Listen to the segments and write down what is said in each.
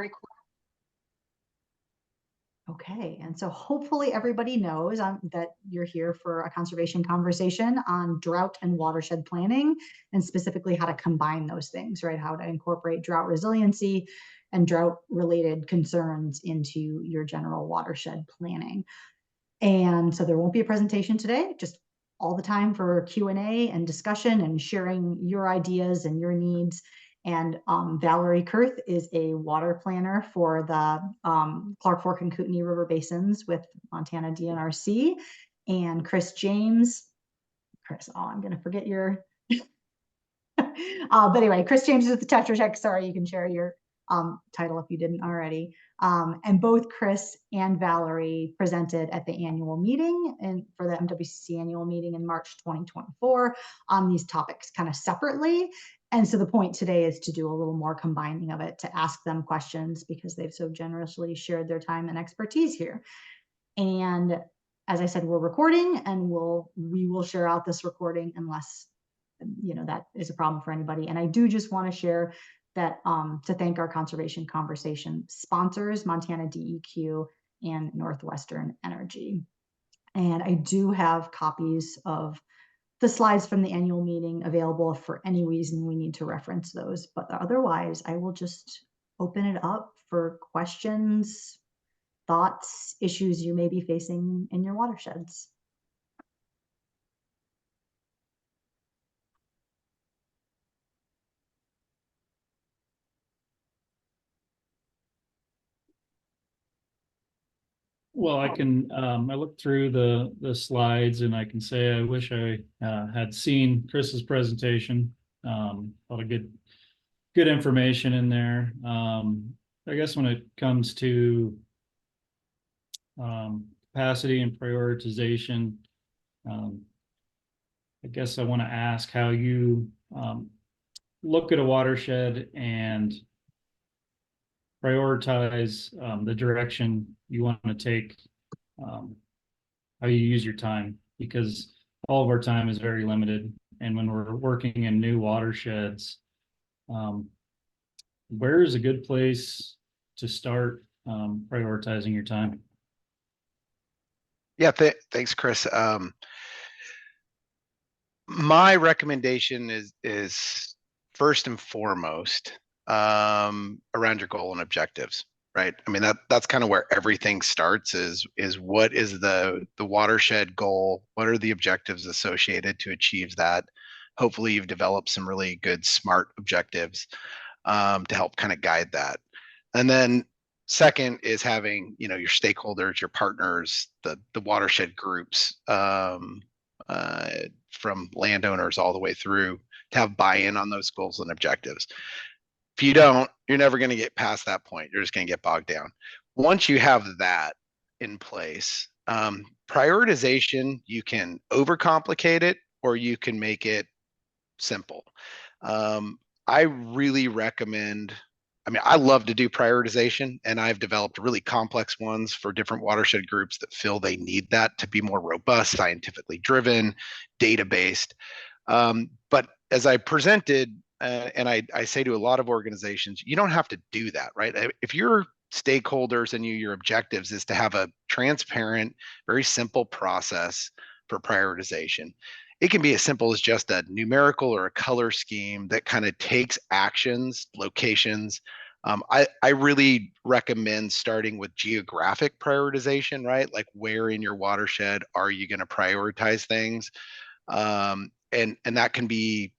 Very cool. Okay, and so hopefully everybody knows that you're here for a conservation conversation on drought and watershed planning, and specifically how to combine those things, right? How to incorporate drought resiliency and drought-related concerns into your general watershed planning. And so there won't be a presentation today, just all the time for Q&A and discussion and sharing your ideas and your needs. And Valerie Kurth is a water planner for the Clark Fork and Kootenai River Basins with Montana DNRC. And Chris, I'm going to forget your, but anyway, Chris James is the TetraTech. Sorry, you can share your title if you didn't already. And both Chris and Valerie presented at the annual meeting and for the MWCC annual meeting in March 2024 on these topics kind of separately. And so the point today is to do a little more combining of it, to ask them questions because they've so generously shared their time and expertise here. And as I said, we're recording, and we will share out this recording unless that is a problem for anybody. And I do just want to share that to thank our conservation conversation sponsors, Montana DEQ and Northwestern Energy. And I do have copies of the slides from the annual meeting available for any reason we need to reference those. But otherwise, I will just open it up for questions, thoughts, issues you may be facing in your watersheds. Well, I can, I looked through the slides and I can say I wish I had seen Chris's presentation. A lot of good information in there. I guess when it comes to capacity and prioritization, I guess I want to ask how you look at a watershed and prioritize the direction you want to take, how you use your time, because all of our time is very limited. And when we're working in new watersheds, where is a good place to start prioritizing your time? Yeah, thanks, Chris. My recommendation is first and foremost around your goal and objectives, right? I mean, that's kind of where everything starts is what is the watershed goal? What are the objectives associated to achieve that? Hopefully you've developed some really good, smart objectives to help kind of guide that. And then second is having, your stakeholders, your partners, the watershed groups, from landowners all the way through to have buy-in on those goals and objectives. If you don't, you're never going to get past that point. You're just going to get bogged down. Once you have that in place, prioritization, you can overcomplicate it or you can make it simple. I really recommend, I love to do prioritization, and I've developed really complex ones for different watershed groups that feel they need that to be more robust, scientifically driven, data-based. But as I presented, and I say to a lot of organizations, you don't have to do that, right? If your stakeholders and your objectives is to have a transparent, very simple process for prioritization, it can be as simple as just a numerical or a color scheme that kind of takes actions, locations. I really recommend starting with geographic prioritization, right? Like where in your watershed are you going to prioritize things? And that can be,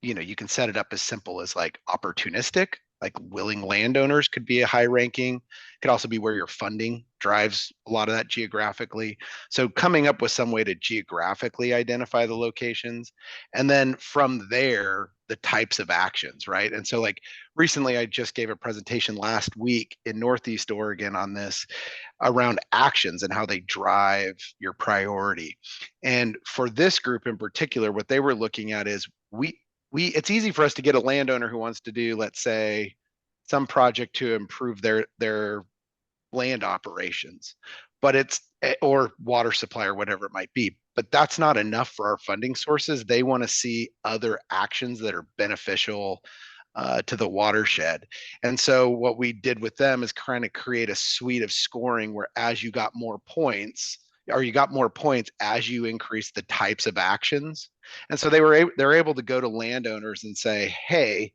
you can set it up as simple as like opportunistic, like willing landowners could be a high ranking. It could also be where your funding drives a lot of that geographically. So coming up with some way to geographically identify the locations, and then from there, the types of actions, right? And so like recently, I just gave a presentation last week in Northeast Oregon on this around actions and how they drive your priority. And for this group in particular, what they were looking at is it's easy for us to get a landowner who wants to do, let's say, some project to improve their land operations, but or water supply or whatever it might be. But that's not enough for our funding sources. They want to see other actions that are beneficial to the watershed. And so what we did with them is kind of create a suite of scoring where as you got more points, or you got more points as you increase the types of actions. And so they're able to go to landowners and say, hey,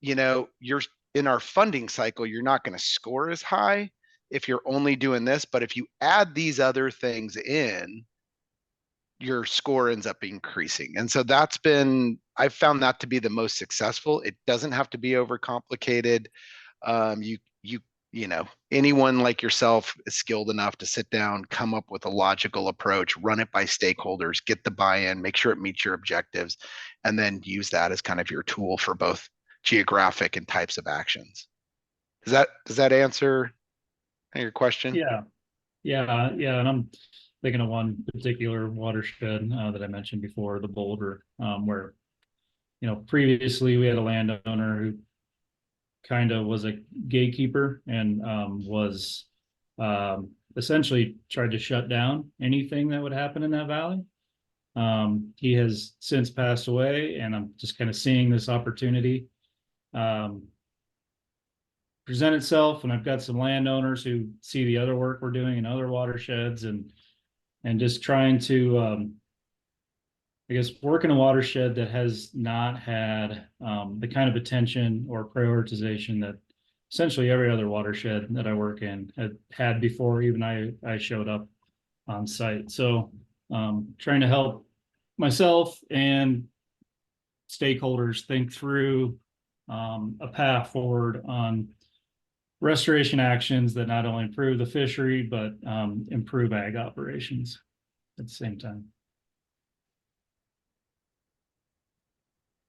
you know, you're in our funding cycle, you're not going to score as high if you're only doing this, but if you add these other things in, your score ends up increasing. And so I've found that to be the most successful. It doesn't have to be overcomplicated. You know, anyone like yourself is skilled enough to sit down, come up with a logical approach, run it by stakeholders, get the buy-in, make sure it meets your objectives, and then use that as kind of your tool for both geographic and types of actions. Does that answer your question? Yeah, and I'm thinking of one particular watershed that I mentioned before, the Boulder, where, you know, previously we had a landowner who kind of was a gatekeeper and was essentially tried to shut down anything that would happen in that valley. He has since passed away, and I'm just kind of seeing this opportunity present itself, and I've got some landowners who see the other work we're doing in other watersheds, and just trying to I guess work in a watershed that has not had the kind of attention or prioritization that essentially every other watershed that I work in had before even I showed up on site. So trying to help myself and stakeholders think through a path forward on restoration actions that not only improve the fishery, but improve ag operations at the same time.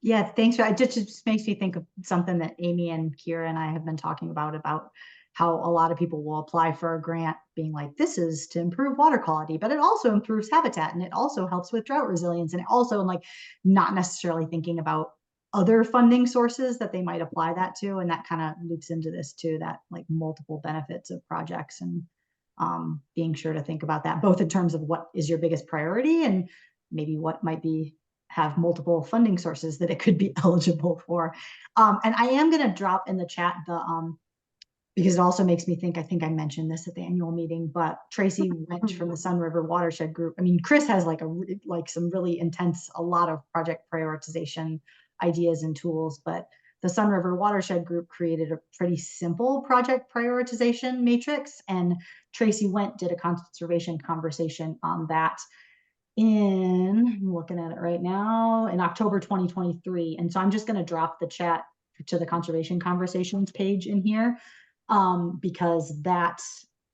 Yeah, thanks. It just makes me think of something that Amy and Kira and I have been talking about how a lot of people will apply for a grant being like, this is to improve water quality, but it also improves habitat and it also helps with drought resilience. And it also like not necessarily thinking about other funding sources that they might apply that to. And that kind of loops into this too, that like multiple benefits of projects and being sure to think about that, both in terms of what is your biggest priority and maybe what might have multiple funding sources that it could be eligible for. And I am going to drop in the chat because it also makes me think, I think I mentioned this at the annual meeting, but Tracy went from the Sun River Watershed Group. I mean, Chris has like some really intense, a lot of project prioritization ideas and tools, but the Sun River Watershed Group created a pretty simple project prioritization matrix, and Tracy did a conservation conversation on that I'm looking at it right now, in October 2023. And so I'm just going to drop the chat to the conservation conversations page in here because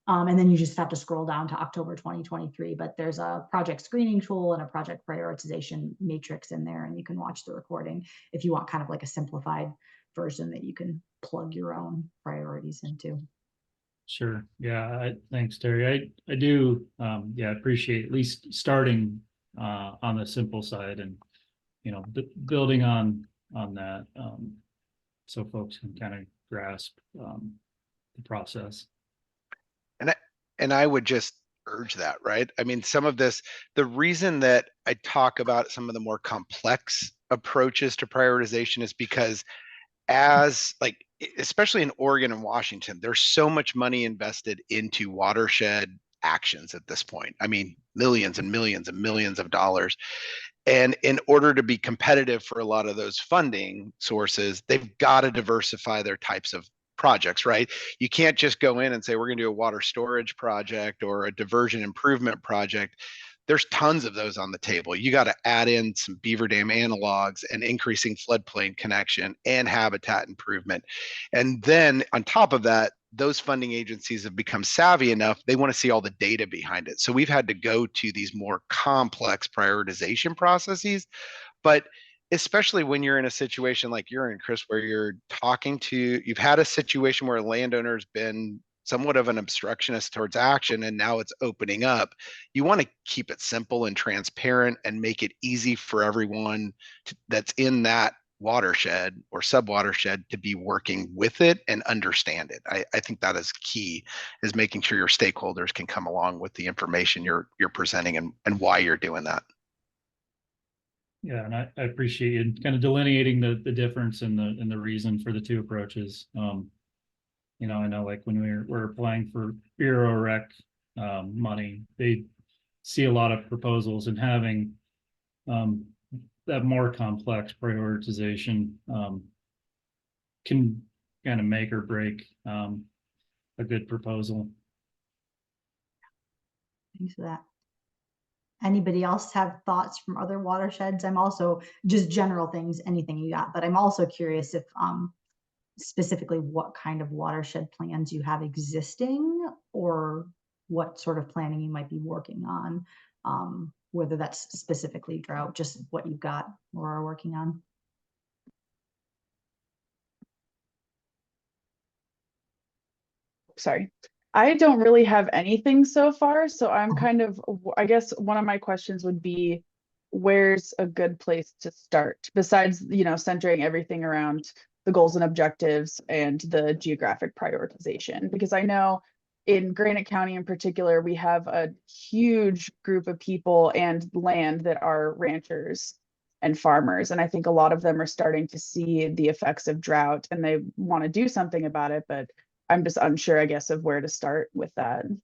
and then you just have to scroll down to October 2023, but there's a project screening tool and a project prioritization matrix in there, and you can watch the recording if you want kind of like a simplified version that you can plug your own priorities into. Sure. Yeah. Thanks, Terry. I do. Appreciate at least starting on the simple side and, you know, building on that so folks can kind of grasp the process. And I would just urge that, right? I mean, some of this, the reason that I talk about some of the more complex approaches to prioritization is because especially in Oregon and Washington, there's so much money invested into watershed actions at this point. I mean, millions and millions and millions of dollars. And in order to be competitive for a lot of those funding sources, they've got to diversify their types of projects, right? You can't just go in and say, we're going to do a water storage project or a diversion improvement project. There's tons of those on the table. You got to add in some beaver dam analogs and increasing floodplain connection and habitat improvement. And then on top of that, those funding agencies have become savvy enough, they want to see all the data behind it. So we've had to go to these more complex prioritization processes. But especially when you're in a situation like you're in, Chris, where you've had a situation where a landowner's been somewhat of an obstructionist towards action, and now it's opening up. You want to keep it simple and transparent and make it easy for everyone that's in that watershed or sub-watershed to be working with it and understand it. I think that is key, is making sure your stakeholders can come along with the information you're presenting and why you're doing that. Yeah, and I appreciate you kind of delineating the difference and the reason for the two approaches. You know, I know like when we're applying for Bureau Rec money, they see a lot of proposals, and having that more complex prioritization can kind of make or break a good proposal. Thanks for that. Anybody else have thoughts from other watersheds? I'm also just general things, anything you got, but I'm also curious if specifically what kind of watershed plans you have existing, or what sort of planning you might be working on, whether that's specifically drought, just what you've got or are working on. Sorry. I don't really have anything so far, so I'm kind of, I guess one of my questions would be, where's a good place to start besides, you know, centering everything around the goals and objectives and the geographic prioritization? Because I know in Granite County in particular, we have a huge group of people and land that are ranchers and farmers. And I think a lot of them are starting to see the effects of drought and they want to do something about it, but I'm just unsure, I guess, of where to start with that. It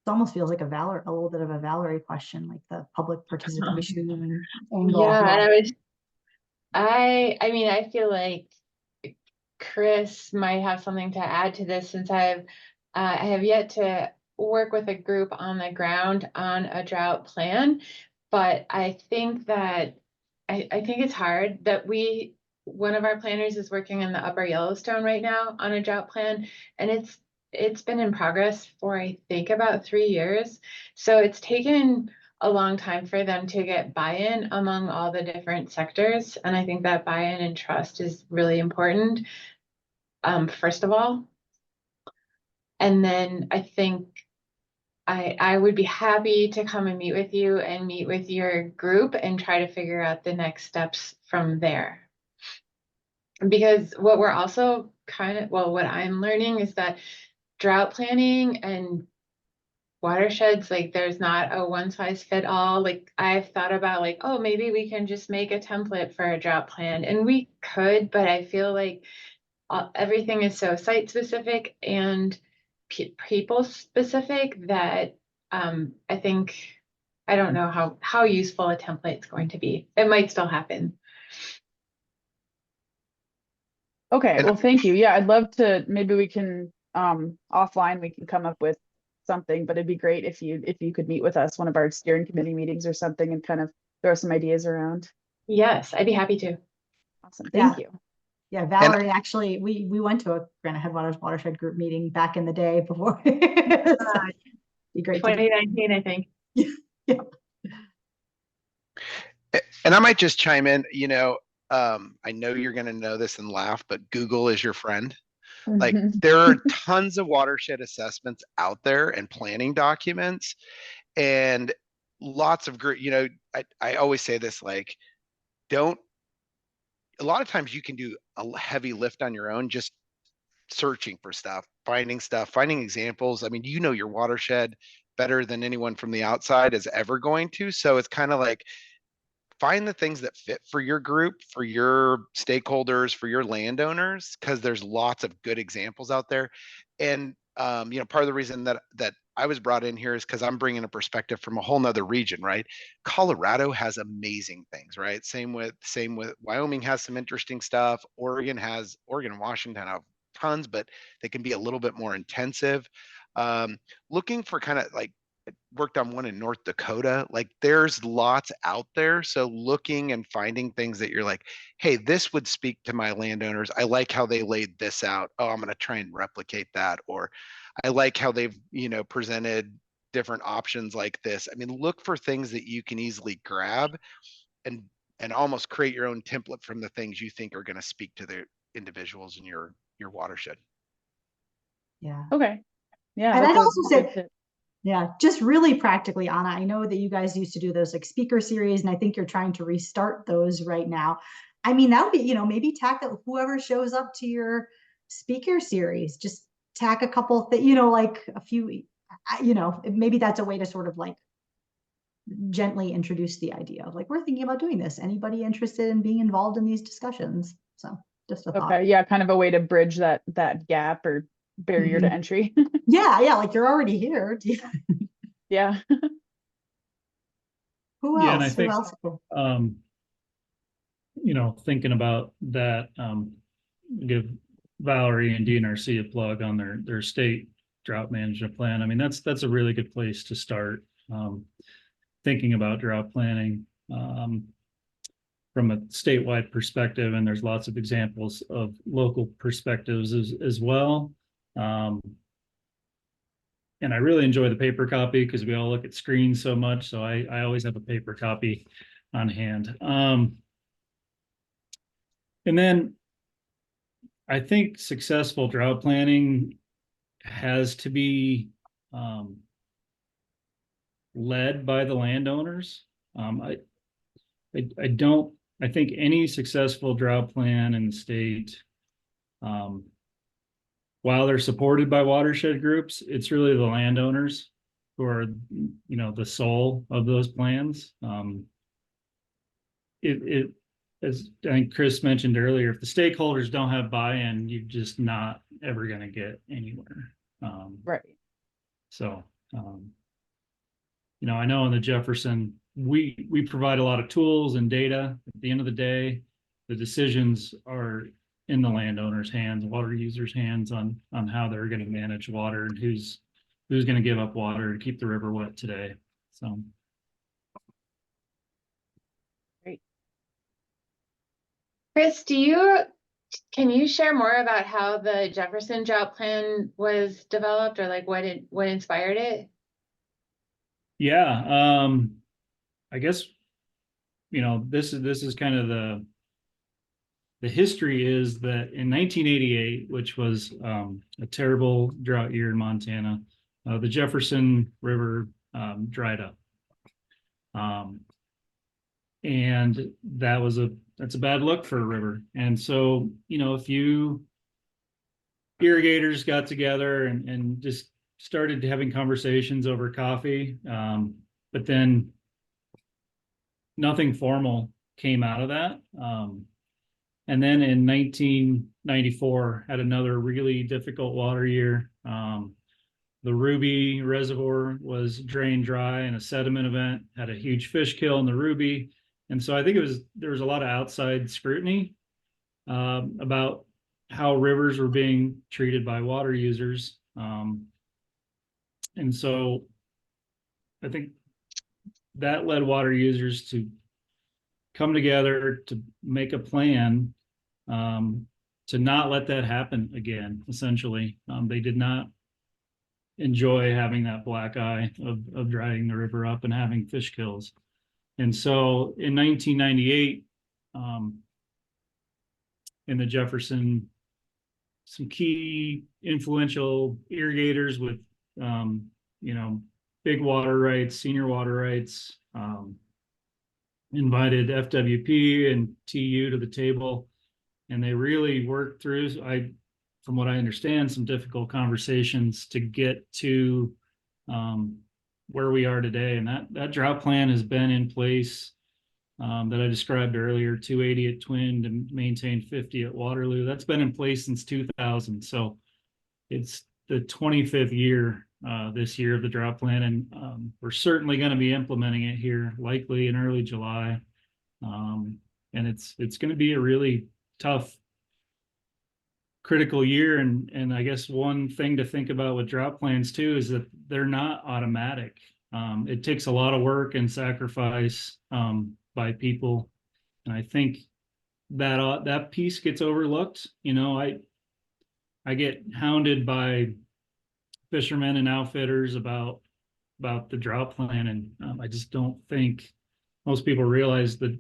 almost feels like a little bit of a Valerie question, like the public participation angle. Yeah, and I mean, I feel like Chris might have something to add to this, since I have yet to work with a group on the ground on a drought plan. But I think that I think it's hard that one of our planners is working in the Upper Yellowstone right now on a drought plan, and it's been in progress for I think about 3 years. So it's taken a long time for them to get buy-in among all the different sectors. And I think that buy-in and trust is really important, first of all. And then I think I would be happy to come and meet with you and meet with your group and try to figure out the next steps from there. Because what we're also what I'm learning is that drought planning and watersheds, like there's not a one size fit all. Like I've thought about like, oh, maybe we can just make a template for a drought plan, and we could, but I feel like everything is so site specific and people specific that I think, I don't know how useful a template is going to be. It might still happen. Okay, well, thank you. Yeah, I'd love to, maybe we can, offline, we can come up with something, but it'd be great if you could meet with us, one of our steering committee meetings or something, and kind of throw some ideas around. Yes, I'd be happy to. Awesome, thank you. Yeah, Valerie, actually, we went to a Granite Headwaters Watershed Group meeting back in the day before. Be great. 2019, I think. Yeah. And I might just chime in, you know, I know you're going to know this and laugh, but Google is your friend. Like there are tons of watershed assessments out there and planning documents, and lots of great, you know, I always say this, like, a lot of times you can do a heavy lift on your own, just searching for stuff, finding examples. I mean, you know your watershed better than anyone from the outside is ever going to. So it's kind of like, find the things that fit for your group, for your stakeholders, for your landowners, because there's lots of good examples out there. And you know, part of the reason that I was brought in here is because I'm bringing a perspective from a whole nother region, right? Colorado has amazing things, right? Same with Wyoming has some interesting stuff. Oregon and Washington have tons, but they can be a little bit more intensive. Looking for kind of like, worked on one in North Dakota. Like there's lots out there. So looking and finding things that you're like, hey, this would speak to my landowners. I like how they laid this out. Oh, I'm going to try and replicate that. Or I like how they've, you know, presented different options like this. I mean, look for things that you can easily grab and almost create your own template from the things you think are going to speak to the individuals in your watershed. Yeah. Okay. Yeah. And I'd also say, tip. yeah, just really practically, Anna, I know that you guys used to do those like speaker series, and I think you're trying to restart those right now. I mean, that would be, you know, maybe tack whoever shows up to your speaker series, just tack a couple that, you know, like a few, you know, maybe that's a way to sort of like gently introduced the idea of like, we're thinking about doing this. Anybody interested in being involved in these discussions? So just a thought. Okay, yeah, kind of a way to bridge that gap or barrier to entry. Yeah, like you're already here. Yeah. Who Yeah, and I else? Who think, else? thinking about that, give Valerie and DNRC a plug on their state drought management plan. I mean, that's a really good place to start, thinking about drought planning, from a statewide perspective, and there's lots of examples of local perspectives as well. And I really enjoy the paper copy because we all look at screens so much. So I always have a paper copy on hand. And then I think successful drought planning has to be led by the landowners. I think any successful drought plan in the state, while they're supported by watershed groups, it's really the landowners who are, the soul of those plans. As I think Chris mentioned earlier, if the stakeholders don't have buy-in, you're just not ever going to get anywhere. Right. So, I know in the Jefferson, we provide a lot of tools and data. At the end of the day, the decisions are in the landowner's hands, water users' hands on how they're going to manage water and who's going to give up water to keep the river wet today. So. Great. Chris, can you share more about how the Jefferson drought plan was developed, or like what inspired it? Yeah, I guess, this is kind of the history is that in 1988, which was a terrible drought year in Montana, the Jefferson River dried up. And that's a bad look for a river. And so, a few irrigators got together and just started having conversations over coffee. But then nothing formal came out of that. And then in 1994, had another really difficult water year. The Ruby Reservoir was drained dry in a sediment event, had a huge fish kill in the Ruby. And so I think there was a lot of outside scrutiny about how rivers were being treated by water users. And so I think that led water users to come together to make a plan to not let that happen again, essentially. They did not enjoy having that black eye of drying the river up and having fish kills. And so in 1998, in the Jefferson, some key influential irrigators with, big water rights, senior water rights, invited FWP and TU to the table, and they really worked through, from what I understand, some difficult conversations to get to where we are today. And that drought plan has been in place that I described earlier, 280 at Twin to maintain 50 at Waterloo. That's been in place since 2000. So it's the 25th year this year of the drought plan, and we're certainly going to be implementing it here, likely in early July. And it's going to be a really tough, critical year. And I guess one thing to think about with drought plans too is that they're not automatic. It takes a lot of work and sacrifice by people, and I think that piece gets overlooked. I get hounded by fishermen and outfitters about the drought plan, and I just don't think most people realize the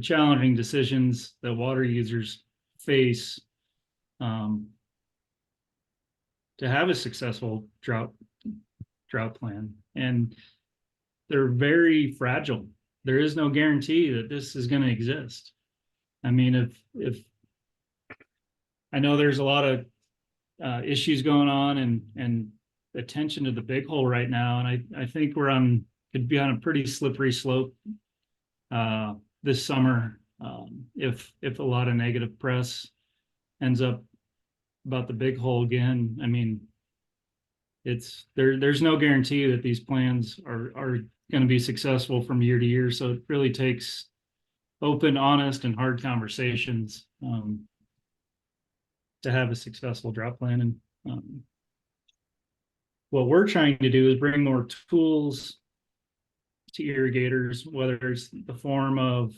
challenging decisions that water users face to have a successful drought plan, and they're very fragile. There is no guarantee that this is going to exist. I mean, if I know there's a lot of issues going on and attention to the big hole right now, and I think we're on could be on a pretty slippery slope this summer if a lot of negative press ends up about the big hole again. I mean, there's no guarantee that these plans are going to be successful from year to year. So it really takes open, honest, and hard conversations to have a successful drought plan. And what we're trying to do is bring more tools to irrigators, whether it's the form of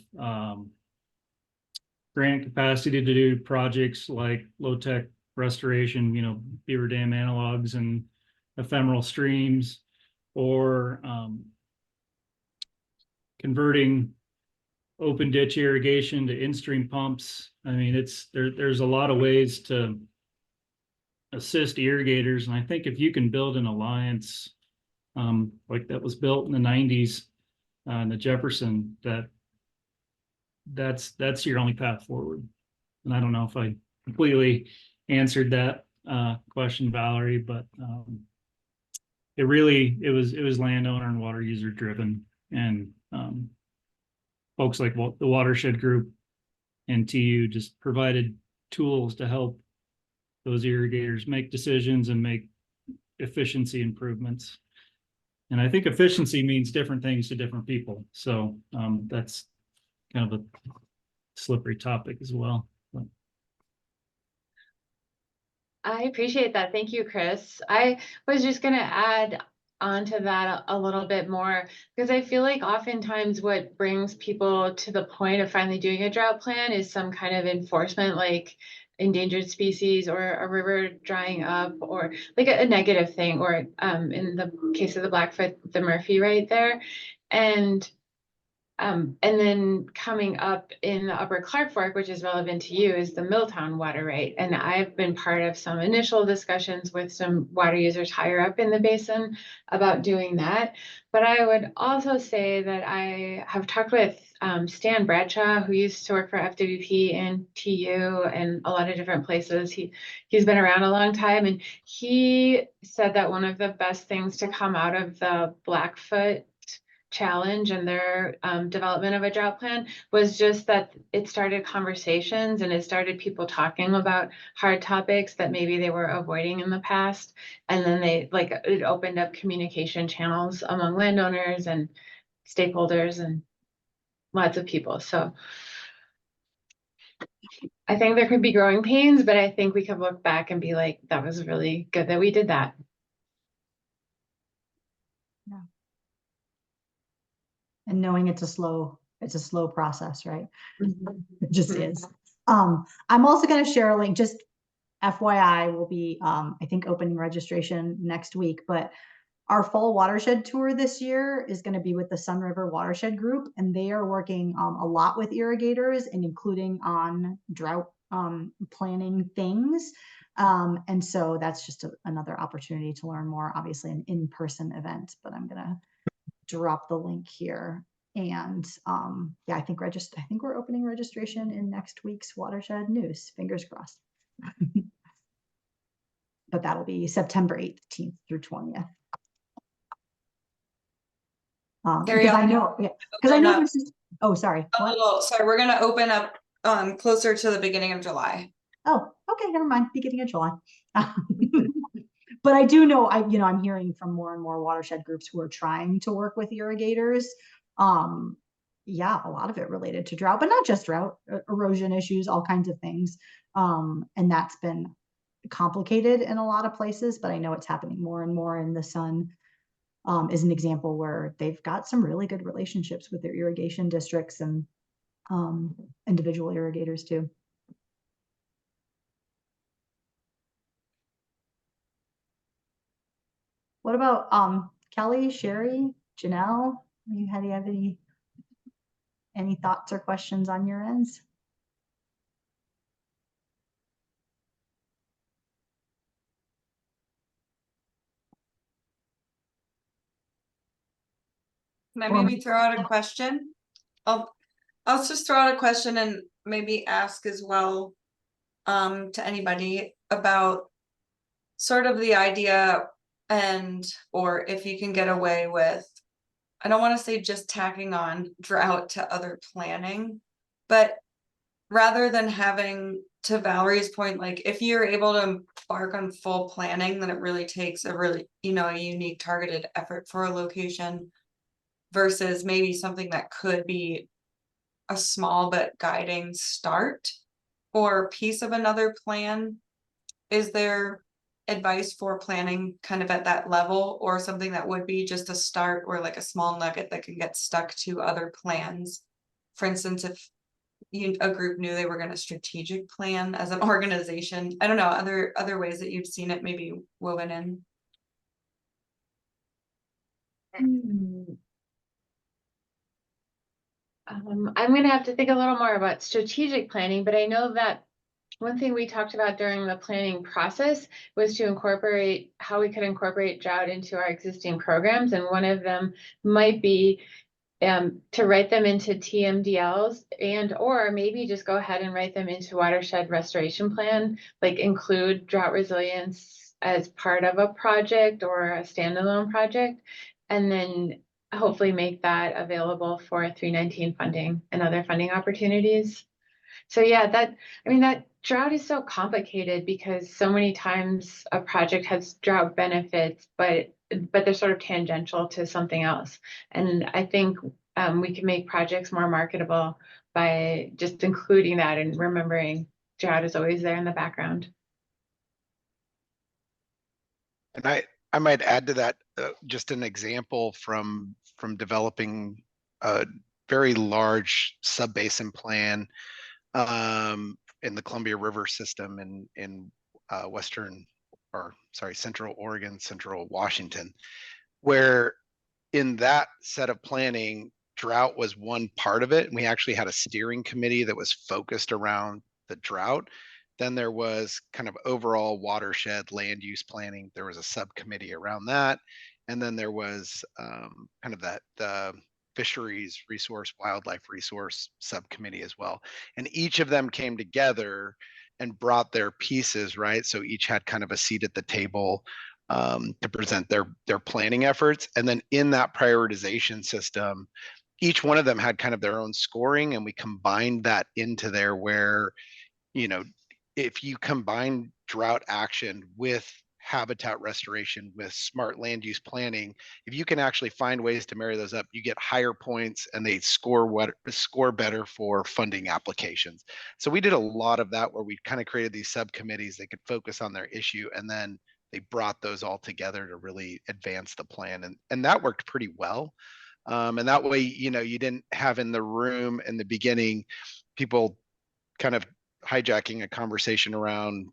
grant capacity to do projects like low-tech restoration, beaver dam analogs and ephemeral streams, or converting open ditch irrigation to in-stream pumps. I mean, there's a lot of ways to assist irrigators. And I think if you can build an alliance like that was built in the 90s in the Jefferson, that's your only path forward. And I don't know if I completely answered that question, Valerie, but it was landowner and water user driven, and folks like the Watershed group and TU just provided tools to help those irrigators make decisions and make efficiency improvements. And I think efficiency means different things to different people. So that's kind of a slippery topic as well. But. I appreciate that. Thank you, Chris. I was just going to add onto that a little bit more, because I feel like oftentimes what brings people to the point of finally doing a drought plan is some kind of enforcement, like endangered species or a river drying up, or like a negative thing, or in the case of the Blackfoot, the Murphy right there. And then coming up in the Upper Clark Fork, which is relevant to you, is the Milltown water right. And I've been part of some initial discussions with some water users higher up in the basin about doing that. But I would also say that I have talked with Stan Bradshaw, who used to work for FWP and TU and a lot of different places. He's been around a long time, and he said that one of the best things to come out of the Blackfoot challenge and their development of a drought plan was just that it started conversations, and it started people talking about hard topics that maybe they were avoiding in the past. And then it opened up communication channels among landowners and stakeholders and lots of people. So I think there could be growing pains, but I think we could look back and be like, that was really good that we did that. And knowing it's a slow process, right? Mm-hmm. It just is. I'm also going to share a link, just FYI, will be, I think, opening registration next week, but our fall watershed tour this year is going to be with the Sun River Watershed Group, and they are working a lot with irrigators and including on drought planning things. And so that's just another opportunity to learn more, obviously an in-person event, but I'm going to drop the link here. And yeah, I think we're opening registration in next week's Watershed News. Fingers crossed. But that'll be September 18th through 20th. Because I know, there's just, oh, sorry. Sorry, we're gonna open up closer to the beginning of July. Oh, okay, never mind. Beginning of July. But I do know, I'm hearing from more and more watershed groups who are trying to work with irrigators. Yeah, a lot of it related to drought, but not just drought, erosion issues, all kinds of things. And that's been complicated in a lot of places, but I know it's happening more and more. In the Sun is an example where they've got some really good relationships with their irrigation districts and individual irrigators too. What about Kelly, Sherry, Janelle? Do you have any thoughts or questions on your ends? Can I maybe throw out a question? I'll just throw out a question and maybe ask as well to anybody about sort of the idea or if you can get away with I don't want to say just tacking on drought to other planning, but rather than having, to Valerie's point, like if you're able to embark on full planning, then it really takes a really, a unique targeted effort for a location versus maybe something that could be a small but guiding start or piece of another plan. Is there advice for planning kind of at that level, or something that would be just a start or like a small nugget that can get stuck to other plans? For instance, if a group knew they were going to strategic plan as an organization, I don't know, other ways that you've seen it maybe woven in. I'm gonna have to think a little more about strategic planning, but I know that one thing we talked about during the planning process was to incorporate how we could incorporate drought into our existing programs. And one of them might be to write them into TMDLs or maybe just go ahead and write them into watershed restoration plan, like include drought resilience as part of a project or a standalone project, and then hopefully make that available for 319 funding and other funding opportunities. So yeah, that drought is so complicated because so many times a project has drought benefits, but they're sort of tangential to something else. And I think we can make projects more marketable by just including that and remembering drought is always there in the background. And I might add to that just an example from developing a very large sub-basin plan in the Columbia River system in Central Oregon, Central Washington, where in that set of planning, drought was one part of it. And we actually had a steering committee that was focused around the drought. Then there was kind of overall watershed land use planning. There was a subcommittee around that. And then there was kind of the fisheries resource, wildlife resource subcommittee as well. And each of them came together and brought their pieces, right? So each had kind of a seat at the table to present their planning efforts. And then in that prioritization system, each one of them had kind of their own scoring, and we combined that into there where, if you combine drought action with habitat restoration, with smart land use planning, if you can actually find ways to marry those up, you get higher points and they score better for funding applications. So we did a lot of that where we kind of created these subcommittees that could focus on their issue, and then they brought those all together to really advance the plan. And that worked pretty well. And that way, you didn't have in the room in the beginning people kind of hijacking a conversation around,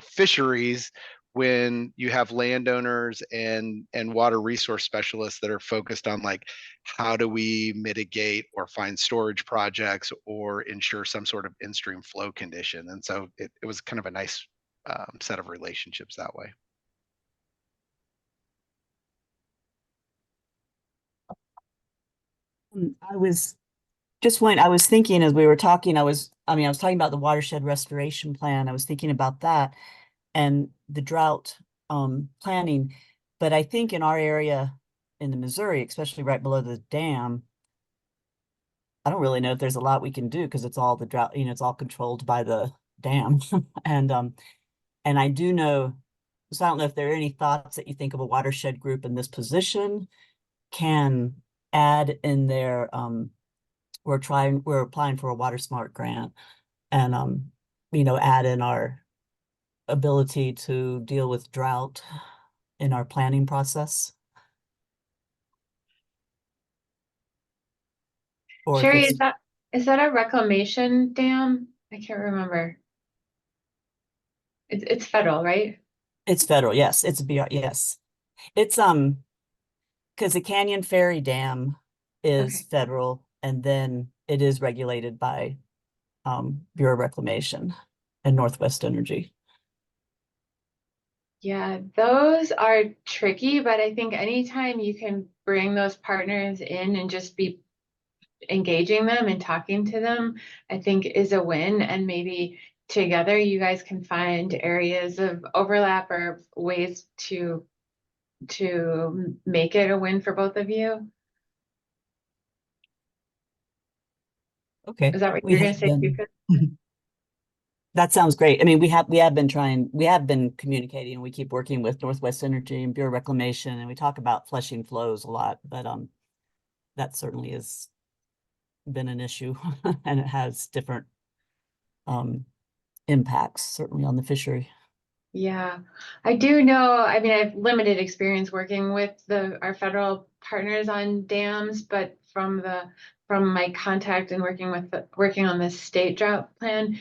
fisheries, when you have landowners and water resource specialists that are focused on like, how do we mitigate or find storage projects or ensure some sort of in-stream flow condition. And so it was kind of a nice set of relationships that way. I was thinking as we were talking, I was talking about the watershed restoration plan. I was thinking about that and the drought planning. But I think in our area in the Missouri, especially right below the dam, I don't really know if there's a lot we can do because it's all the drought, it's all controlled by the dam. And I do know, so I don't know if there are any thoughts that you think of a watershed group in this position can add in their we're applying for a Water Smart grant and add in our ability to deal with drought in our planning process. Or Sherry, is that a reclamation dam? I can't remember. It's federal, right? It's federal, yes. It's BR, yes. It's because the Canyon Ferry Dam is federal, and then it is regulated by Bureau of Reclamation and Northwest Energy. Yeah, those are tricky, but I think anytime you can bring those partners in and just be engaging them and talking to them, I think is a win. And maybe together you guys can find areas of overlap or ways to make it a win for both of you. Okay. Is that what We you're gonna have say? You been- could- That sounds great. I mean, we have been communicating. We keep working with Northwest Energy and Bureau of Reclamation, and we talk about flushing flows a lot, but that certainly has been an issue and it has different impacts certainly on the fishery. Yeah, I do know, I mean, I have limited experience working with our federal partners on dams, but from my contact and working on the state drought plan,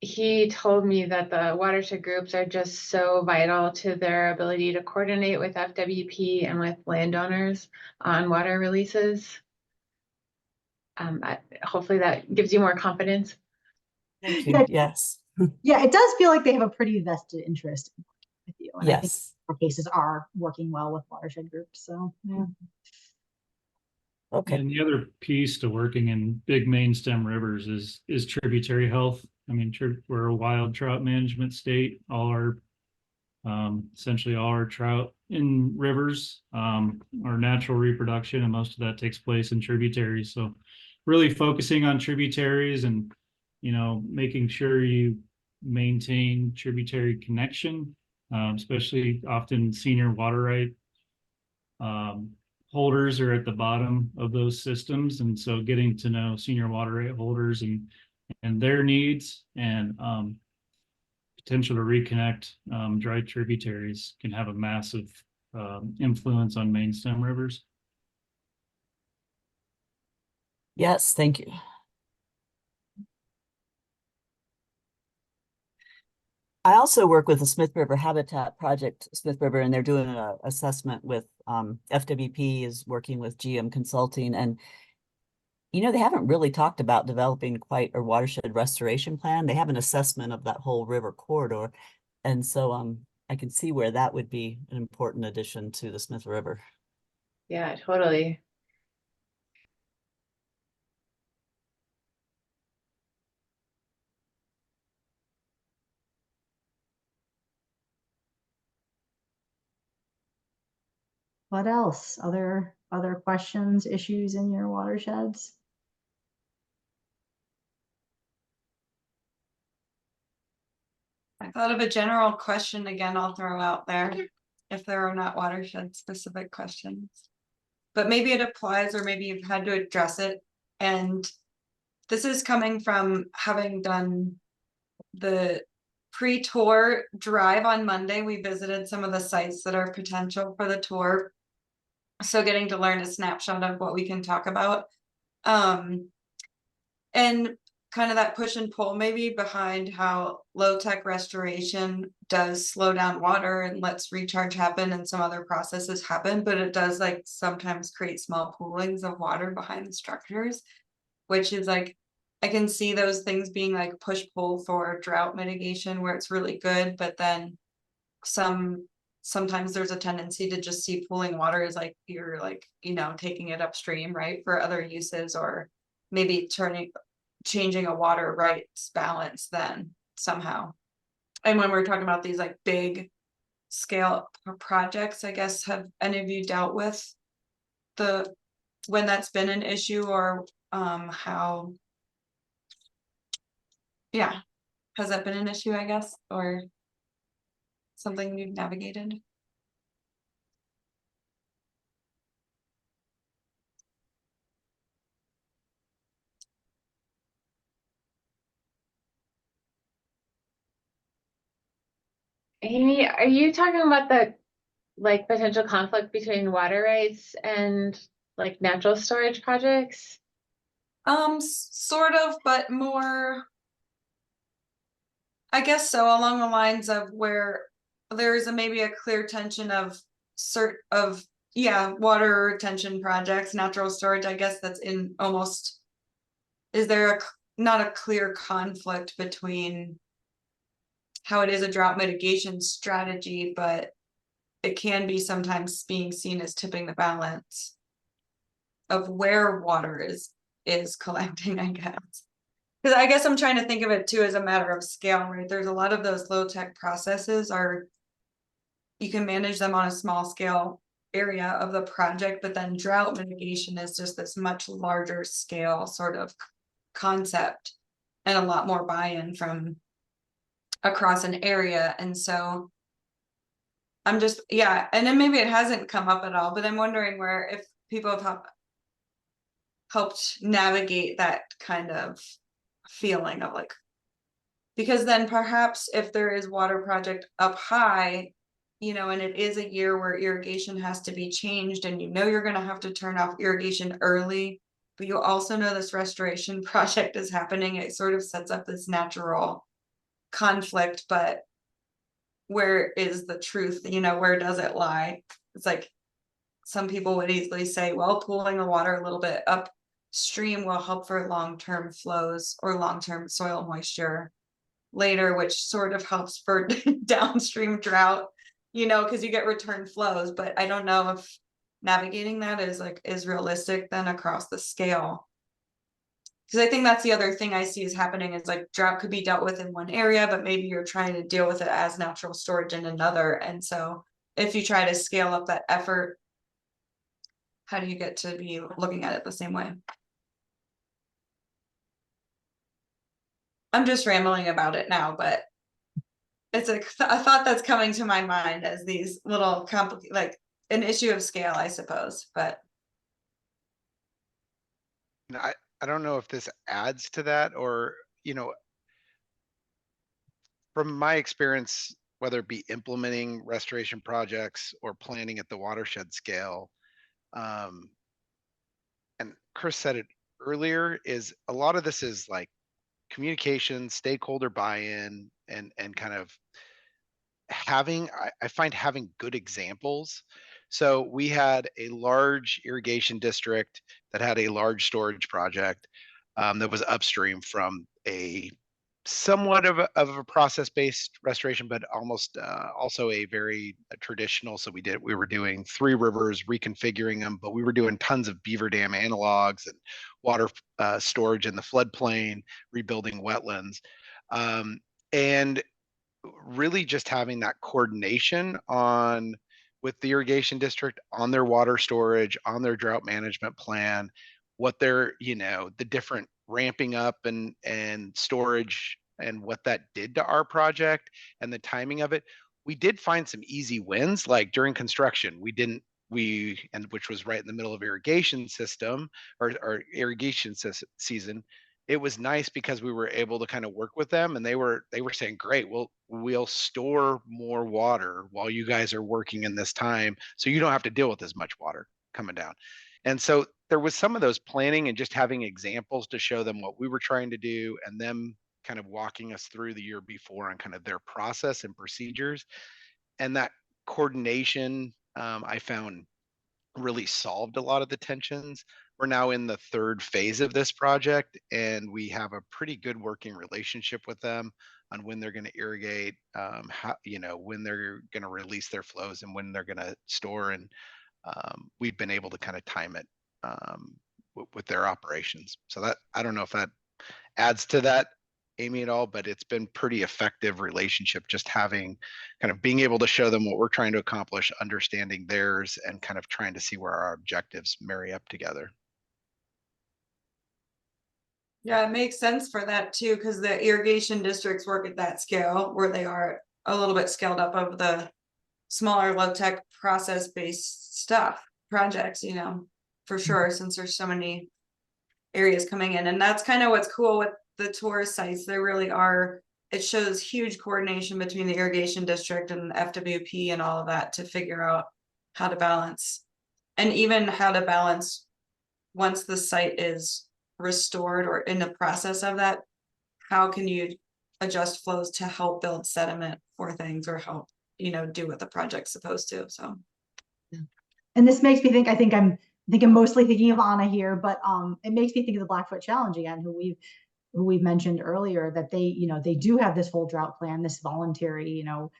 he told me that the watershed groups are just so vital to their ability to coordinate with FWP and with landowners on water releases. Hopefully that gives you more confidence. Thank you. Yes. Yeah, it does feel like they have a pretty vested interest in working with you. And I think Yes. our cases are working well with watershed groups. So yeah. Okay. And the other piece to working in big main stem rivers is tributary health. I mean, we're a wild trout management state. Essentially all our trout in rivers are natural reproduction, and most of that takes place in tributaries. So really focusing on tributaries and, making sure you maintain tributary connection, especially often senior water right holders are at the bottom of those systems. And so getting to know senior water right holders and their needs and potential to reconnect dry tributaries can have a massive influence on main stem rivers. Yes, thank you. I also work with the Smith River Habitat Project, Smith River, and they're doing an assessment with FWP is working with GM Consulting. And, they haven't really talked about developing quite a watershed restoration plan. They have an assessment of that whole river corridor. And so I can see where that would be an important addition to the Smith River. Yeah, totally. What else? Other questions, issues in your watersheds? I thought of a general question again, I'll throw out there if there are not watershed specific questions. But maybe it applies, or maybe you've had to address it. And this is coming from having done the pre-tour drive on Monday. We visited some of the sites that are potential for the tour. So getting to learn a snapshot of what we can talk about. And kind of that push and pull maybe behind how low tech restoration does slow down water and lets recharge happen and some other processes happen, but it does like sometimes create small poolings of water behind the structures, which is like, I can see those things being like push pull for drought mitigation where it's really good, but then sometimes there's a tendency to just see pooling water as like you're like, taking it upstream, right, for other uses, or maybe changing a water rights balance then somehow. And when we're talking about these like big scale projects, I guess, have any of you dealt with when that's been an issue, or how, yeah, has that been an issue, I guess, or something you've navigated? Amy, are you talking about the like potential conflict between water rights and like natural storage projects? Sort of, but more, I guess so, along the lines of where there is maybe a clear tension of water retention projects, natural storage, I guess that's in almost, is there not a clear conflict between how it is a drought mitigation strategy, but it can be sometimes being seen as tipping the balance of where water is collecting, I guess. Because I guess I'm trying to think of it too as a matter of scale, right? There's a lot of those low tech processes you can manage them on a small scale area of the project, but then drought mitigation is just this much larger scale sort of concept and a lot more buy-in from across an area. And so I'm just, yeah, and then maybe it hasn't come up at all, but I'm wondering where if people have helped navigate that kind of feeling of like, because then perhaps if there is water project up high, you know, and it is a year where irrigation has to be changed and you know you're going to have to turn off irrigation early, but you also know this restoration project is happening, it sort of sets up this natural conflict. But where is the truth? You know, where does it lie? It's like some people would easily say, well, pooling the water a little bit upstream will help for long-term flows or long-term soil moisture later, which sort of helps for downstream drought, you know, because you get return flows. But I don't know if navigating that is realistic then across the scale. Because I think that's the other thing I see is happening is like drought could be dealt with in one area, but maybe you're trying to deal with it as natural storage in another. And so if you try to scale up that effort, how do you get to be looking at it the same way? I'm just rambling about it now, but it's a thought that's coming to my mind as these little complicated, like an issue of scale, I suppose. But I don't know if this adds to that or, you know, from my experience, whether it be implementing restoration projects or planning at the watershed scale, and Chris said it earlier, is a lot of this is like communication, stakeholder buy-in, and kind of having, I find having good examples. So we had a large irrigation district that had a large storage project that was upstream from a somewhat of a process-based restoration, but almost also a very traditional. So we were doing Three Rivers, reconfiguring them, but we were doing tons of beaver dam analogs and water storage in the floodplain, rebuilding wetlands, and really just having that coordination on with the irrigation district on their water storage, on their drought management plan, what they're, you know, the different ramping up and storage and what that did to our project and the timing of it. We did find some easy wins, like during construction, which was right in the middle of irrigation system or irrigation season. It was nice because we were able to kind of work with them and they were saying, great, we'll store more water while you guys are working in this time. So you don't have to deal with as much water coming down. And so there was some of those planning and just having examples to show them what we were trying to do and them kind of walking us through the year before on kind of their process and procedures. And that coordination, I found really solved a lot of the tensions. We're now in the third phase of this project and we have a pretty good working relationship with them on when they're going to irrigate, how, you know, when they're going to release their flows and when they're going to store. And we've been able to kind of time it with their operations. So that, I don't know if that adds to that, Amy, at all, but it's been pretty effective relationship, just having kind of being able to show them what we're trying to accomplish, understanding theirs, and kind of trying to see where our objectives marry up together. yeah, it makes sense for that too, because the irrigation districts work at that scale where they are a little bit scaled up of the smaller low-tech process-based stuff projects, you know, for sure, since there's so many areas coming in. And that's kind of what's cool with the tourist sites. There really are, it shows huge coordination between the irrigation district and the FWP and all of that to figure out how to balance, and even how to balance once the site is restored or in the process of that, how can you adjust flows to help build sediment for things or help, you know, do what the project's supposed to. So and this makes me think, I think I'm mostly thinking of Anna here, but it makes me think of the Blackfoot Challenge again, who we've mentioned earlier, that they, you know, they do have this whole drought plan, this voluntary, you know,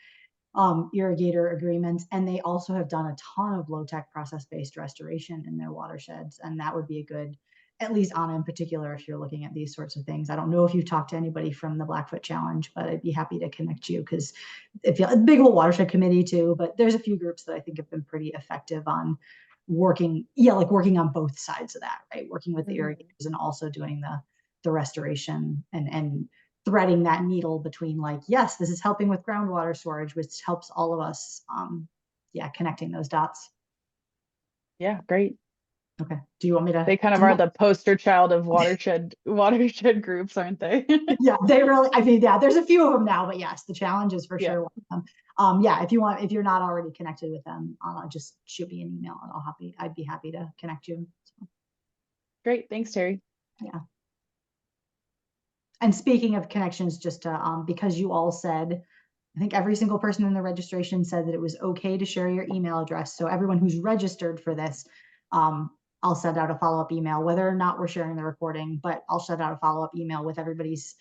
irrigator agreements, and they also have done a ton of low-tech process-based restoration in their watersheds. And that would be a good, at least Anna in particular, if you're looking at these sorts of things. I don't know if you've talked to anybody from the Blackfoot Challenge, but I'd be happy to connect you, because if you, a big whole watershed committee too, but there's a few groups that I think have been pretty effective on working, like working on both sides of that, right? Working with the irrigators and also doing the restoration and threading that needle between like, yes, this is helping with groundwater storage, which helps all of us. Yeah, connecting those dots. Yeah, great. Okay. Do you want me to? They kind of are the poster child of watershed groups, aren't they? Yeah, they really, I mean, yeah, there's a few of them now, but yes, the challenge is for Yeah. sure one of them. Yeah, if you're not already connected with them, just shoot me an email and I'd be happy to connect you. So, Great, thanks, Terry. yeah. And speaking of connections, just to, because you all said, I think every single person in the registration said that it was okay to share your email address. So everyone who's registered for this, I'll send out a follow-up email, whether or not we're sharing the recording, but I'll send out a follow-up email with everybody's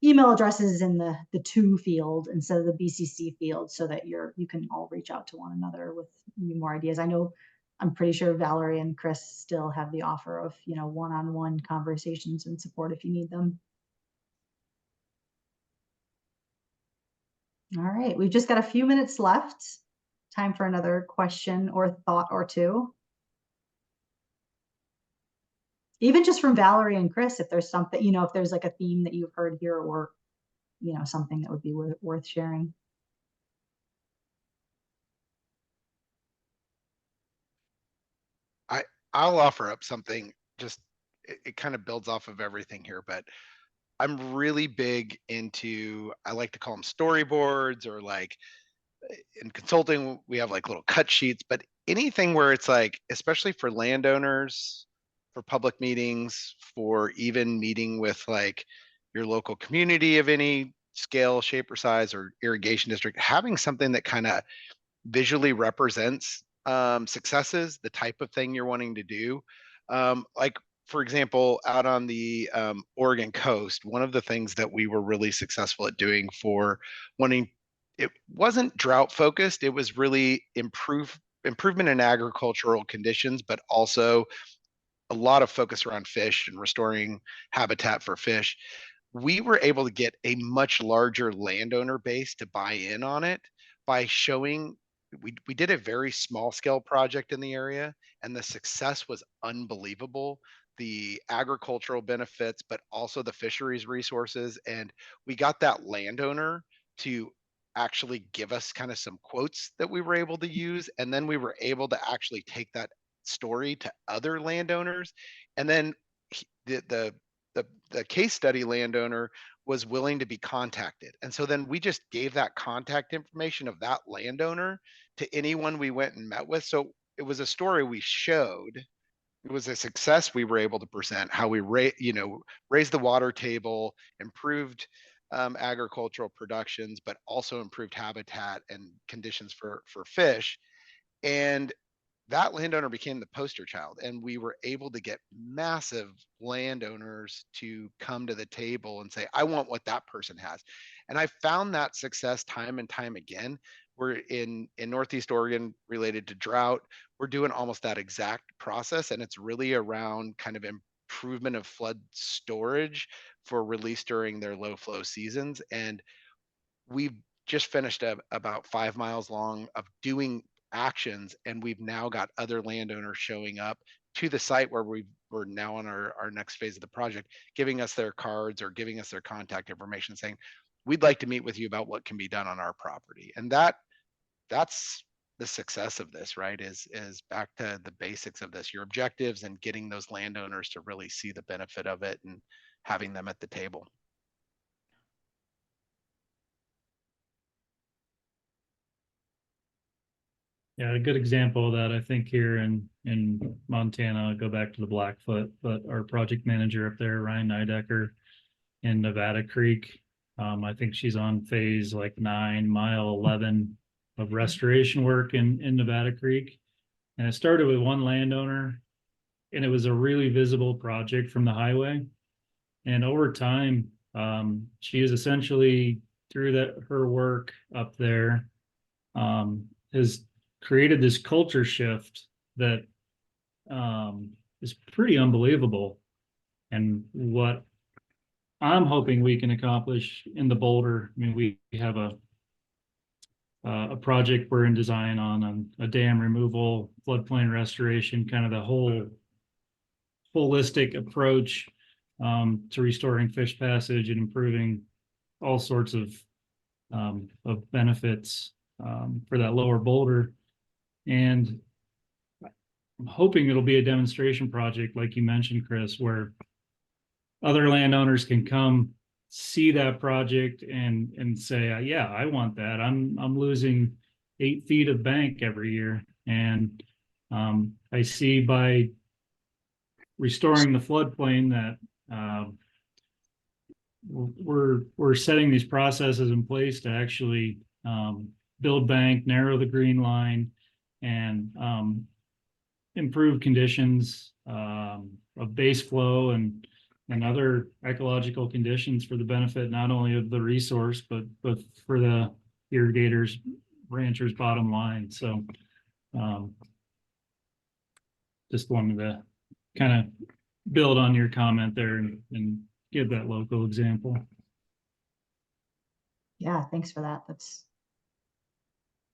email addresses in the to field instead of the BCC field, so that you can all reach out to one another with more ideas. I'm pretty sure Valerie and Chris still have the offer of, one-on-one conversations and support if you need them. All right, we've just got a few minutes left. Time for another question or thought or two. Even just from Valerie and Chris, if there's something, if there's like a theme that you've heard here or, something that would be worth sharing. I'll offer up something, just it kind of builds off of everything here, but I'm really big into, I like to call them storyboards, or like in consulting, we have like little cut sheets, but anything where it's like, especially for landowners, for public meetings, for even meeting with like your local community of any scale, shape, or size, or irrigation district, having something that kind of visually represents successes, the type of thing you're wanting to do. Like, for example, out on the Oregon coast, one of the things that we were really successful at doing for wanting, it wasn't drought focused, it was really improvement in agricultural conditions, but also a lot of focus around fish and restoring habitat for fish. We were able to get a much larger landowner base to buy in on it by showing, we did a very small scale project in the area, and the success was unbelievable. The agricultural benefits, but also the fisheries resources. And we got that landowner to actually give us kind of some quotes that we were able to use. And then we were able to actually take that story to other landowners. And then the case study landowner was willing to be contacted. And so then we just gave that contact information of that landowner to anyone we went and met with. So it was a story we showed. It was a success we were able to present, how we raised the water table, improved agricultural productions, but also improved habitat and conditions for fish. And that landowner became the poster child, and we were able to get massive landowners to come to the table and say, I want what that person has. And I found that success time and time again. We're in Northeast Oregon, related to drought, we're doing almost that exact process, and it's really around kind of improvement of flood storage for release during their low flow seasons. And we've just finished about 5 miles long of doing actions, and we've now got other landowners showing up to the site where we're now on our next phase of the project, giving us their cards or giving us their contact information, saying, we'd like to meet with you about what can be done on our property. And that's the success of this, right? Is back to the basics of this, your objectives, and getting those landowners to really see the benefit of it and having them at the table. Yeah, a good example of that, I think, here in Montana, I'll go back to the Blackfoot, but our project manager up there, Ryan Nidecker, in Nevada Creek, I think she's on phase like 9, mile 11 of restoration work in Nevada Creek. And it started with one landowner, and it was a really visible project from the highway. And over time, she is essentially, through her work up there, has created this culture shift that is pretty unbelievable. And what I'm hoping we can accomplish in the Boulder, I mean, we have a project we're in design on a dam removal, floodplain restoration, kind of the whole holistic approach to restoring fish passage and improving all sorts of benefits for that lower boulder. And I'm hoping it'll be a demonstration project, like you mentioned, Chris, where other landowners can come see that project and say, yeah, I want that. I'm losing 8 feet of bank every year. And I see by restoring the floodplain that we're setting these processes in place to actually build bank, narrow the green line, and improve conditions of base flow and other ecological conditions for the benefit not only of the resource but for the irrigators, ranchers' bottom line. So just wanted to kind of build on your comment there and give that local example. Yeah, thanks for that.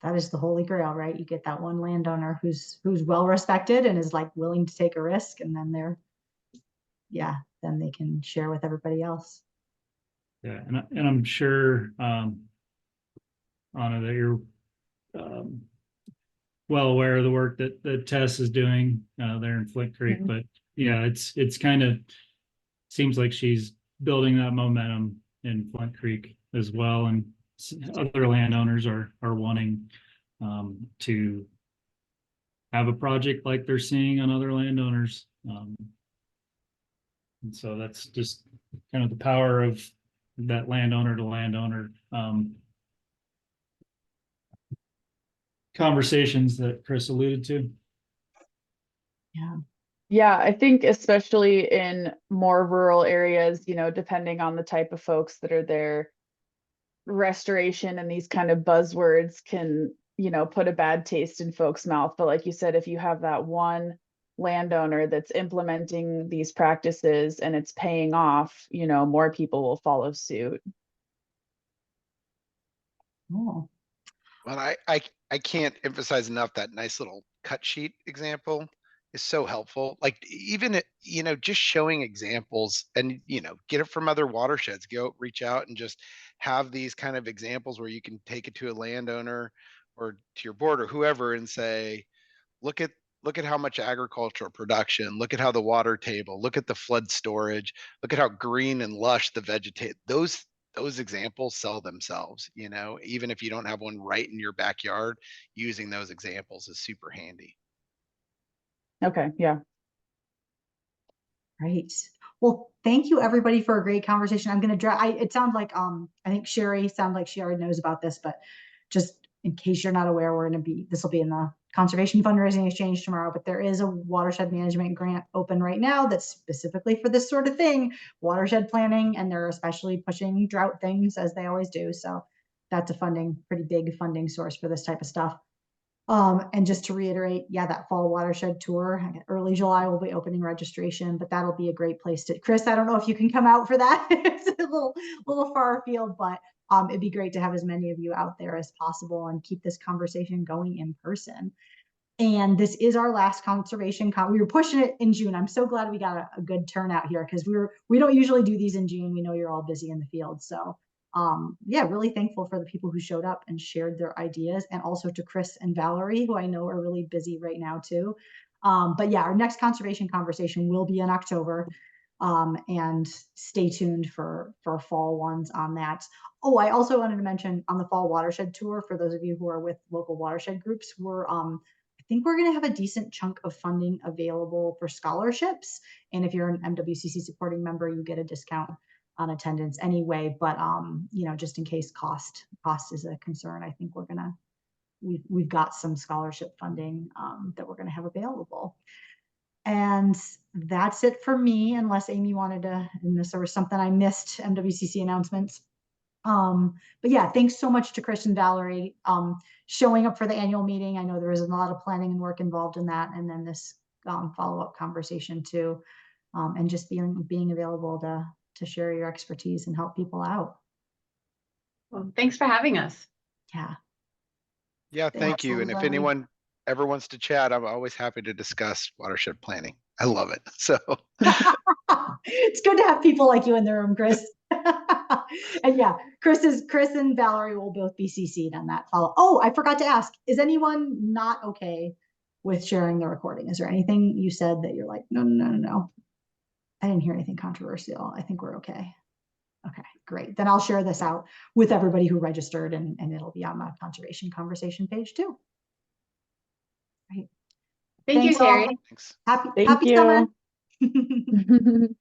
That is the holy grail, right? You get that one landowner who's well respected and is like willing to take a risk, and then then they can share with everybody else. Yeah, and I'm sure, Anna, that you're well aware of the work that Tess is doing there in Flint Creek. But yeah, it's kind of seems like she's building that momentum in Flint Creek as well, and other landowners are wanting to have a project like they're seeing on other landowners. And so that's just kind of the power of that landowner to landowner conversations that Chris alluded to. Yeah. Yeah, I think especially in more rural areas, depending on the type of folks that are there, restoration and these kind of buzzwords can, put a bad taste in folks' mouth. But like you said, if you have that one landowner that's implementing these practices and it's paying off, more people will follow suit. Oh. Well, I can't emphasize enough that nice little cut sheet example is so helpful. Like even, just showing examples and, get it from other watersheds, go reach out and just have these kind of examples where you can take it to a landowner or to your board or whoever and say, look at how much agricultural production, look at how the water table, look at the flood storage, look at how green and lush the vegetate. Those examples sell themselves, even if you don't have one right in your backyard, using those examples is super handy. Okay, yeah. Right. Well, thank you everybody for a great conversation. I'm going to it sounds like, I think Sherry sounds like she already knows about this, but just in case you're not aware, this will be in the Conservation Fundraising Exchange tomorrow, but there is a watershed management grant open right now that's specifically for this sort of thing, watershed planning, and they're especially pushing drought things as they always do. So that's a pretty big funding source for this type of stuff. And just to reiterate, yeah, that fall watershed tour, early July will be opening registration, but that'll be a great place to, Chris, I don't know if you can come out for that. It's a little far afield, but it'd be great to have as many of you out there as possible and keep this conversation going in person. And this is our last conservation we were pushing it in June. I'm so glad we got a good turnout here because we don't usually do these in June. We know you're all busy in the field. So yeah, really thankful for the people who showed up and shared their ideas, and also to Chris and Valerie, who I know are really busy right now too. But yeah, our next conservation conversation will be in October. And stay tuned for fall ones on that. Oh, I also wanted to mention on the fall watershed tour, for those of you who are with local watershed groups, I think we're going to have a decent chunk of funding available for scholarships. And if you're an MWCC supporting member, you get a discount on attendance anyway. But just in case cost is a concern, I think we've got some scholarship funding that we're gonna have available. And that's it for me, unless Amy wanted to, unless there was something I missed, MWCC announcements. But yeah, thanks so much to Chris and Valerie showing up for the annual meeting. I know there was a lot of planning and work involved in that, and then this follow-up conversation too, and just being available to share your expertise and help people out. Well, thanks for having us. Yeah. Yeah, thank you. And if Absolutely. anyone ever wants to chat, I'm always happy to discuss watershed planning. I love it. So It's good to have people like you in the room, Chris. And yeah, Chris and Valerie will both be CC'd on that follow. Oh, I forgot to ask, is anyone not okay with sharing the recording? Is there anything you said that you're like, no. I didn't hear anything controversial. I think we're okay. Okay, great. Then I'll share this out with everybody who registered and it'll be on my conservation conversation page too. Right. Thank you, Thanks all. Terry. thanks. Happy Thank summer. you.